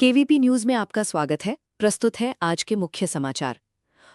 KVP news में आपका स्वागत है। प्रस्तुत है आज के मुख्य समाचार।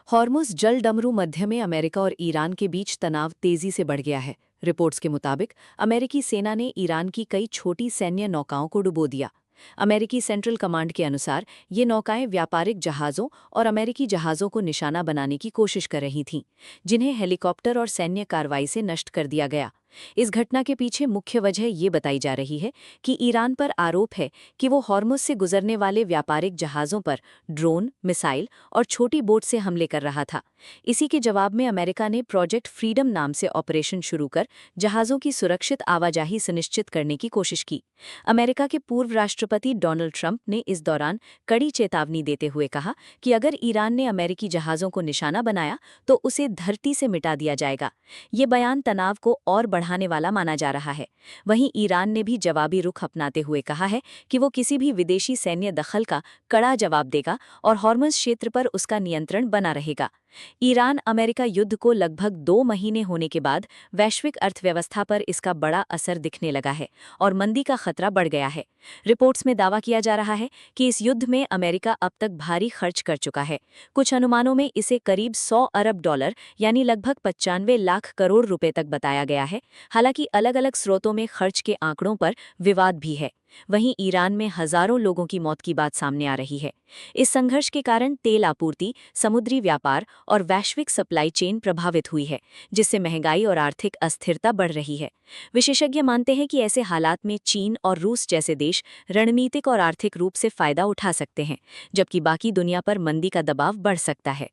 हॉर्मुज़ जल डमरू मध्य में अमेरिका और ईरान के बीच तनाव तेजी से बढ़ गया है। रिपोर्ट्स के मुताबिक अमेरिकी सेना ने ईरान की कई छोटी सैन्य नौकाओं को डुबो दिया। अमेरिकी सेंट्रल कमांड के अनुसार ये नौकाएं व्यापारिक जहाज़ों और अमेरिकी जहाज़ों को निशाना बनाने की कोशिश कर रही थीं, जिन्हें हेलीकॉप्टर और सैन्य कार्रवाई से नष्ट कर दिया गया। इस घटना के पीछे मुख्य वजह ये बताई जा रही है कि ईरान पर आरोप है कि वो हॉर्मुज़ से गुजरने वाले व्यापारिक जहाज़ों पर ड्रोन, मिसाइल और छोटी बोट से हमले कर रहा था। इसी के जवाब में अमेरिका ने प्रोजेक्ट फ्रीडम नाम से ऑपरेशन शुरू कर जहाज़ों की सुरक्षित आवाजाही सुनिश्चित करने की कोशिश की। अमेरिका के पूर्व राष्ट्रपति डोनाल्ड ट्रंप ने इस दौरान कड़ी चेतावनी देते हुए कहा कि अगर ईरान ने अमेरिकी जहाज़ों को निशाना बनाया तो उसे धरती से मिटा दिया जाएगा। ये बयान तनाव को और बढ़ाने वाला माना जा रहा है। वहीं ईरान ने भी जवाबी रुख अपनाते हुए कहा है कि वो किसी भी विदेशी सैन्य दखल का कड़ा जवाब देगा और हॉर्मुज़ क्षेत्र पर उसका नियंत्रण बना रहेगा। ईरान अमेरिका युद्ध को लगभग 2 महीने होने के बाद वैश्विक अर्थव्यवस्था पर इसका बड़ा असर दिखने लगा है और मंदी का खतरा बढ़ गया है। रिपोर्ट्स में दावा किया जा रहा है कि इस युद्ध में अमेरिका अब तक भारी खर्च कर चुका है। कुछ अनुमानों में इसे करीब 100 अरब डॉलर यानी लगभग 95 लाख करोड़ रुपए तक बताया गया है। हालांकि अलग-अलग स्रोतों में खर्च के आंकड़ों पर विवाद भी है। वहीं ईरान में हजारों लोगों की मौत की बात सामने आ रही है। इस संघर्ष के कारण तेल आपूर्ति, समुद्री व्यापार और वैश्विक सप्लाई चेन प्रभावित हुई है, जिससे महंगाई और आर्थिक अस्थिरता बढ़ रही है। विशेषज्ञ मानते हैं कि ऐसे हालात में चीन और रूस जैसे देश रणनीतिक और आर्थिक रूप से फायदा उठा सकते हैं, जबकि बाकी दुनिया पर मंदी का दबाव बढ़ सकता है।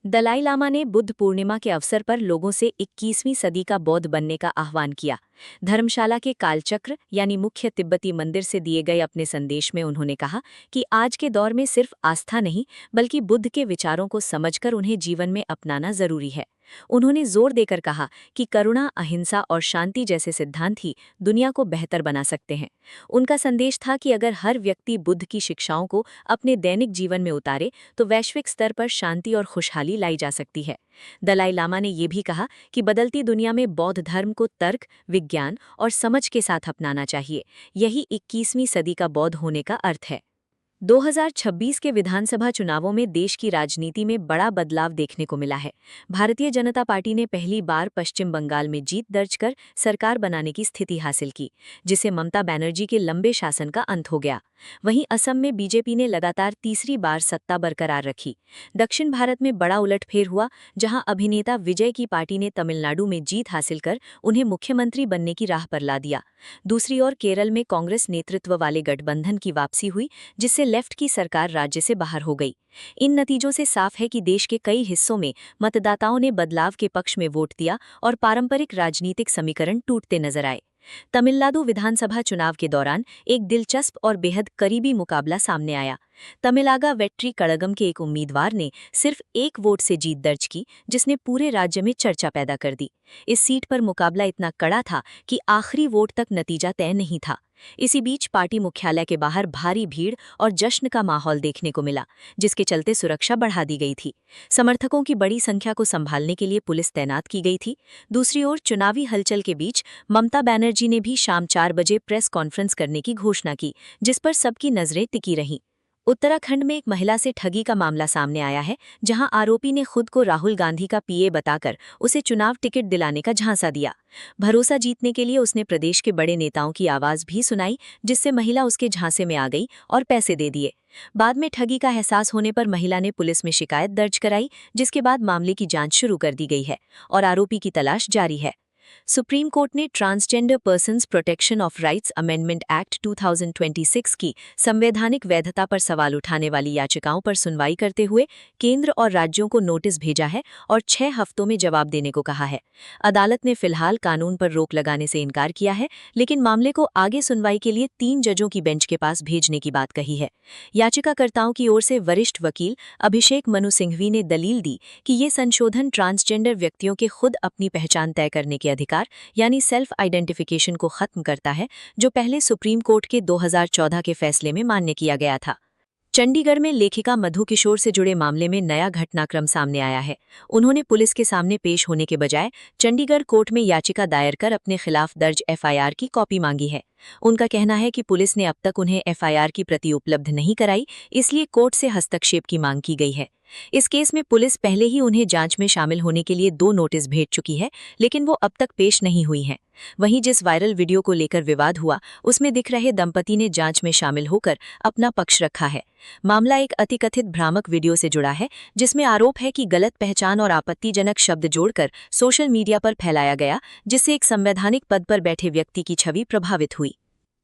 दलाई लामा ने बुद्ध पूर्णिमा के अवसर पर लोगों से 21वीं सदी का बौद्ध बनने का आह्वान किया। धर्मशाला के कालचक्र यानी मुख्य तिब्बती मंदिर से दिए गए अपने संदेश में उन्होंने कहा कि आज के दौर में सिर्फ आस्था नहीं बल्कि बुद्ध के विचारों को समझकर उन्हें जीवन में अपनाना जरूरी है। उन्होंने जोर देकर कहा कि करुणा, अहिंसा और शांति जैसे सिद्धांत ही दुनिया को बेहतर बना सकते हैं। उनका संदेश था कि अगर हर व्यक्ति बुद्ध की शिक्षाओं को अपने दैनिक जीवन में उतारे तो वैश्विक स्तर पर शांति और खुशहाली लाई जा सकती है। दलाई लामा ने यह भी कहा कि बदलती दुनिया में बौद्ध धर्म को तर्क, विज्ञान और समझ के साथ अपनाना चाहिए। यही 21वीं सदी का बौद्ध होने का अर्थ है। 2026 के विधानसभा चुनावों में देश की राजनीति में बड़ा बदलाव देखने को मिला है। भारतीय जनता पार्टी ने पहली बार पश्चिम बंगाल में जीत दर्ज कर सरकार बनाने की स्थिति हासिल की, जिससे ममता बनर्जी के लंबे शासन का अंत हो गया। वहीं असम में बीजेपी ने लगातार तीसरी बार सत्ता बरकरार रखी। दक्षिण भारत में बड़ा उलटफेर हुआ, जहां अभिनेता विजय की पार्टी ने तमिलनाडु में जीत हासिल कर उन्हें मुख्यमंत्री बनने की राह पर ला दिया। दूसरी ओर केरल में कांग्रेस नेतृत्व वाले गठबंधन की वापसी हुई, जिससे लेफ्ट की सरकार राज्य से बाहर हो गई। इन नतीजों से साफ है कि देश के कई हिस्सों में मतदाताओं ने बदलाव के पक्ष में वोट दिया और पारंपरिक राजनीतिक समीकरण टूटते नजर आए। तमिलनाडु विधानसभा चुनाव के दौरान एक दिलचस्प और बेहद करीबी मुकाबला सामने आया। तमिलागा वेट्री कड़गम के एक उम्मीदवार ने सिर्फ एक वोट से जीत दर्ज की, जिसने पूरे राज्य में चर्चा पैदा कर दी। इस सीट पर मुकाबला इतना कड़ा था कि आखिरी वोट तक नतीजा तय नहीं था। इसी बीच पार्टी मुख्यालय के बाहर भारी भीड़ और जश्न का माहौल देखने को मिला, जिसके चलते सुरक्षा बढ़ा दी गई थी। समर्थकों की बड़ी संख्या को संभालने के लिए पुलिस तैनात की गई थी। दूसरी ओर चुनावी हलचल के बीच ममता बनर्जी ने भी शाम 4 बजे प्रेस कॉन्फ्रेंस करने की घोषणा की, जिस पर सबकी नजरें टिकी रहीं। उत्तराखंड में एक महिला से ठगी का मामला सामने आया है, जहां आरोपी ने खुद को राहुल गांधी का पीए बताकर उसे चुनाव टिकट दिलाने का झांसा दिया। भरोसा जीतने के लिए उसने प्रदेश के बड़े नेताओं की आवाज भी सुनाई, जिससे महिला उसके झांसे में आ गई और पैसे दे दिए। बाद में ठगी का एहसास होने पर महिला ने पुलिस में शिकायत दर्ज कराई, जिसके बाद मामले की जांच शुरू कर दी गई है और आरोपी की तलाश जारी है। सुप्रीम कोर्ट ने transgender persons protection of rights amendment act 2026 की संवैधानिक वैधता पर सवाल उठाने वाली याचिकाओं पर सुनवाई करते हुए केंद्र और राज्यों को नोटिस भेजा है और 6 हफ्तों में जवाब देने को कहा है। अदालत ने फिलहाल कानून पर रोक लगाने से इनकार किया है, लेकिन मामले को आगे सुनवाई के लिए 3 जजों की बेंच के पास भेजने की बात कही है। याचिकाकर्ताओं की ओर से वरिष्ठ वकील अभिषेक मनु सिंघवी ने दलील दी कि ये संशोधन ट्रांसजेंडर व्यक्तियों के खुद अपनी पहचान तय करने के अधिकार यानी सेल्फ आइडेंटिफिकेशन को खत्म करता है, जो पहले सुप्रीम कोर्ट के 2014 के फैसले में मान्य किया गया था। चंडीगढ़ में लेखिका मधु किशोर से जुड़े मामले में नया घटनाक्रम सामने आया है। उन्होंने पुलिस के सामने पेश होने के बजाय चंडीगढ़ कोर्ट में याचिका दायर कर अपने खिलाफ दर्ज एफआईआर की कॉपी मांगी है। उनका कहना है कि पुलिस ने अब तक उन्हें एफआईआर की प्रति उपलब्ध नहीं कराई, इसलिए कोर्ट से हस्तक्षेप की मांग की गई है। इस केस में पुलिस पहले ही उन्हें जांच में शामिल होने के लिए 2 नोटिस भेज चुकी है, लेकिन वो अब तक पेश नहीं हुई हैं। वहीं जिस वायरल वीडियो को लेकर विवाद हुआ, उसमें दिख रहे दंपति ने जांच में शामिल होकर अपना पक्ष रखा है। मामला एक अतिकथित भ्रामक वीडियो से जुड़ा है, जिसमें आरोप है कि गलत पहचान और आपत्तिजनक शब्द जोड़कर सोशल मीडिया पर फैलाया गया, जिससे एक संवैधानिक पद पर बैठे व्यक्ति की छवि प्रभावित हुई।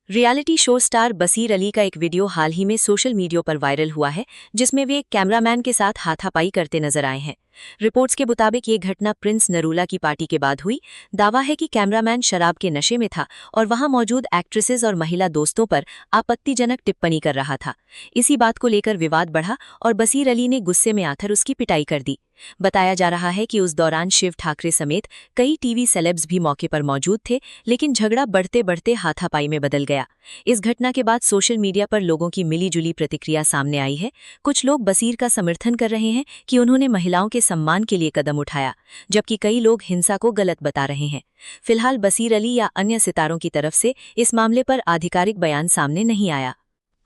रियलिटी शो स्टार बसीर अली का एक वीडियो हाल ही में सोशल मीडिया पर वायरल हुआ है, जिसमें वे एक कैमरामैन के साथ हाथापाई करते नजर आए हैं। रिपोर्ट्स के मुताबिक ये घटना प्रिंस नरूला की पार्टी के बाद हुई। दावा है कि कैमरामैन शराब के नशे में था और वहां मौजूद एक्ट्रेसेस और महिला दोस्तों पर आपत्तिजनक टिप्पणी कर रहा था। इसी बात को लेकर विवाद बढ़ा और बसीर अली ने गुस्से में आकर उसकी पिटाई कर दी। बताया जा रहा है कि उस दौरान शिव ठाकरे समेत कई टीवी सेलेब्स भी मौके पर मौजूद थे, लेकिन झगड़ा बढ़ते बढ़ते हाथापाई में बदल गया। इस घटना के बाद सोशल मीडिया पर लोगों की मिलीजुली प्रतिक्रिया सामने आई है। कुछ लोग बसीर का समर्थन कर रहे हैं कि उन्होंने महिलाओं के सम्मान के लिए कदम उठाया, जबकि कई लोग हिंसा को गलत बता रहे हैं। फिलहाल बसीर अली या अन्य सितारों की तरफ से इस मामले पर आधिकारिक बयान सामने नहीं आया।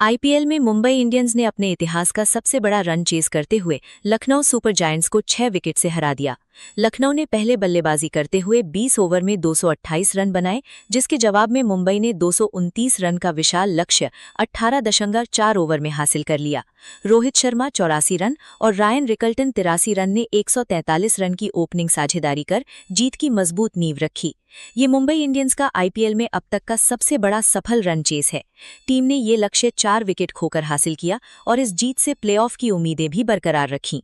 आईपीएल में मुंबई इंडियंस ने अपने इतिहास का सबसे बड़ा रन चेज करते हुए लखनऊ सुपर जायंट्स को 6 विकेट से हरा दिया। लखनऊ ने पहले बल्लेबाजी करते हुए 20 ओवर में 228 रन बनाए, जिसके जवाब में मुंबई ने 229 रन का विशाल लक्ष्य 18.4 ओवर में हासिल कर लिया। रोहित शर्मा 84 रन और रायन रिकल्टन 83 रन ने 143 रन की ओपनिंग साझेदारी कर जीत की मजबूत नींव रखी। ये मुंबई इंडियंस का आईपीएल में अब तक का सबसे बड़ा सफल रन चेस है। टीम ने ये लक्ष्य 4 विकेट खोकर हासिल किया और इस जीत से प्लेऑफ की उम्मीदें भी बरकरार रखीं।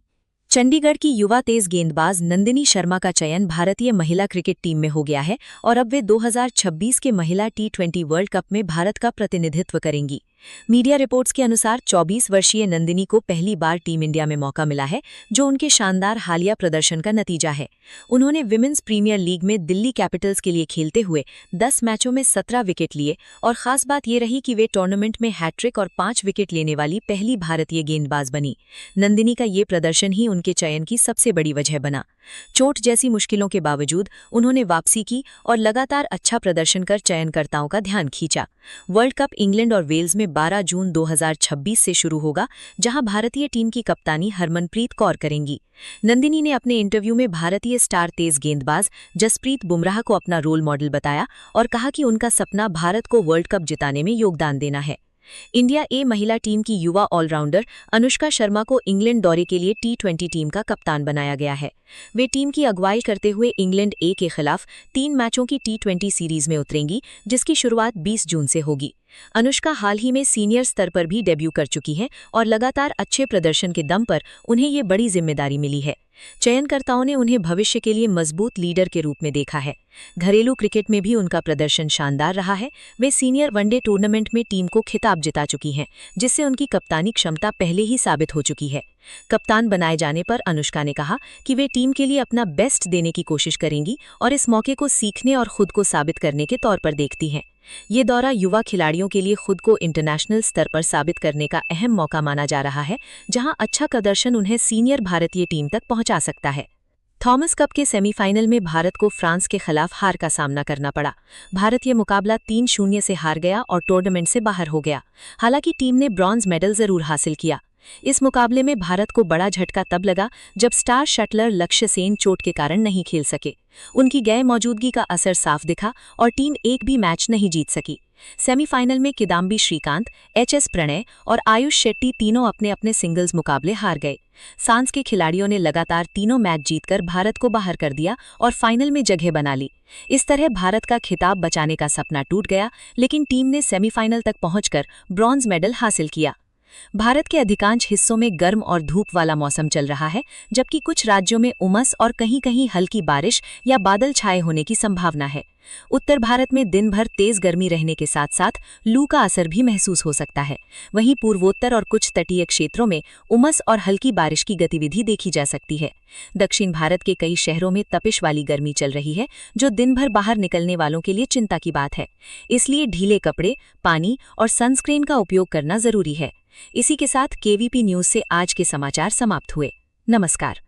चंडीगढ़ की युवा तेज गेंदबाज नंदिनी शर्मा का चयन भारतीय महिला क्रिकेट टीम में हो गया है और अब वे 2026 के महिला T20 वर्ल्ड कप में भारत का प्रतिनिधित्व करेंगी। मीडिया रिपोर्ट्स के अनुसार 24 वर्षीय नंदिनी को पहली बार टीम इंडिया में मौका मिला है, जो उनके शानदार हालिया प्रदर्शन का नतीजा है। उन्होंने विमेंस प्रीमियर लीग में दिल्ली कैपिटल्स के लिए खेलते हुए 10 मैचों में 17 विकेट लिए और खास बात ये रही कि वे टूर्नामेंट में हैट्रिक और 5 विकेट लेने वाली पहली भारतीय गेंदबाज बनी। नंदिनी का ये प्रदर्शन ही उनके चयन की सबसे बड़ी वजह बना। चोट जैसी मुश्किलों के बावजूद उन्होंने वापसी की और लगातार अच्छा प्रदर्शन कर चयनकर्ताओं का ध्यान खींचा। वर्ल्ड कप इंग्लैंड और वेल्स में 12 जून 2026 से शुरू होगा, जहां भारतीय टीम की कप्तानी हरमनप्रीत कौर करेंगी। नंदिनी ने अपने इंटरव्यू में भारतीय स्टार तेज गेंदबाज जसप्रीत बुमराह को अपना रोल मॉडल बताया और कहा कि उनका सपना भारत को वर्ल्ड कप जिताने में योगदान देना है। इंडिया ए महिला टीम की युवा ऑलराउंडर अनुष्का शर्मा को इंग्लैंड दौरे के लिए T20 टीम का कप्तान बनाया गया है। वे टीम की अगुवाई करते हुए इंग्लैंड ए के खिलाफ 3 मैचों की T20 सीरीज में उतरेंगी, जिसकी शुरुआत 20 जून से होगी। अनुष्का हाल ही में सीनियर स्तर पर भी डेब्यू कर चुकी हैं और लगातार अच्छे प्रदर्शन के दम पर उन्हें ये बड़ी जिम्मेदारी मिली है। चयनकर्ताओं ने उन्हें भविष्य के लिए मजबूत लीडर के रूप में देखा है। घरेलू क्रिकेट में भी उनका प्रदर्शन शानदार रहा है। वे सीनियर वनडे टूर्नामेंट में टीम को खिताब जिता चुकी हैं, जिससे उनकी कप्तानी क्षमता पहले ही साबित हो चुकी है। कप्तान बनाए जाने पर अनुष्का ने कहा कि वे टीम के लिए अपना बेस्ट देने की कोशिश करेंगी और इस मौके को सीखने और खुद को साबित करने के तौर पर देखती हैं। ये दौरा युवा खिलाड़ियों के लिए खुद को इंटरनेशनल स्तर पर साबित करने का अहम मौका माना जा रहा है, जहां अच्छा प्रदर्शन उन्हें सीनियर भारतीय टीम तक पहुंचा सकता है। थॉमस कप के सेमीफाइनल में भारत को फ्रांस के खिलाफ हार का सामना करना पड़ा। भारत ये मुकाबला 3-0 से हार गया और टूर्नामेंट से बाहर हो गया। हालांकि टीम ने ब्रॉन्ज मेडल जरूर हासिल किया। इस मुकाबले में भारत को बड़ा झटका तब लगा जब स्टार शटलर लक्ष्य सेन चोट के कारण नहीं खेल सके। उनकी गैर मौजूदगी का असर साफ दिखा और टीम एक भी मैच नहीं जीत सकी। सेमीफाइनल में किदाम्बी श्रीकांत, HS प्रणय और आयुष शेट्टी तीनों अपने अपने सिंगल्स मुकाबले हार गए। सांस के खिलाड़ियों ने लगातार तीनों मैच जीतकर भारत को बाहर कर दिया और फाइनल में जगह बना ली। इस तरह भारत का खिताब बचाने का सपना टूट गया, लेकिन टीम ने सेमीफाइनल तक पहुंचकर ब्रॉन्ज मेडल हासिल किया। भारत के अधिकांश हिस्सों में गर्म और धूप वाला मौसम चल रहा है, जबकि कुछ राज्यों में उमस और कहीं-कहीं हल्की बारिश या बादल छाए होने की संभावना है। उत्तर भारत में दिन भर तेज गर्मी रहने के साथ साथ लू का असर भी महसूस हो सकता है। वहीं पूर्वोत्तर और कुछ तटीय क्षेत्रों में उमस और हल्की बारिश की गतिविधि देखी जा सकती है। दक्षिण भारत के कई शहरों में तपिश वाली गर्मी चल रही है, जो दिन भर बाहर निकलने वालों के लिए चिंता की बात है। इसलिए ढीले कपड़े, पानी और सनस्क्रीन का उपयोग करना जरूरी है। इसी के साथ केवीपी न्यूज से आज के समाचार समाप्त हुए। नमस्कार।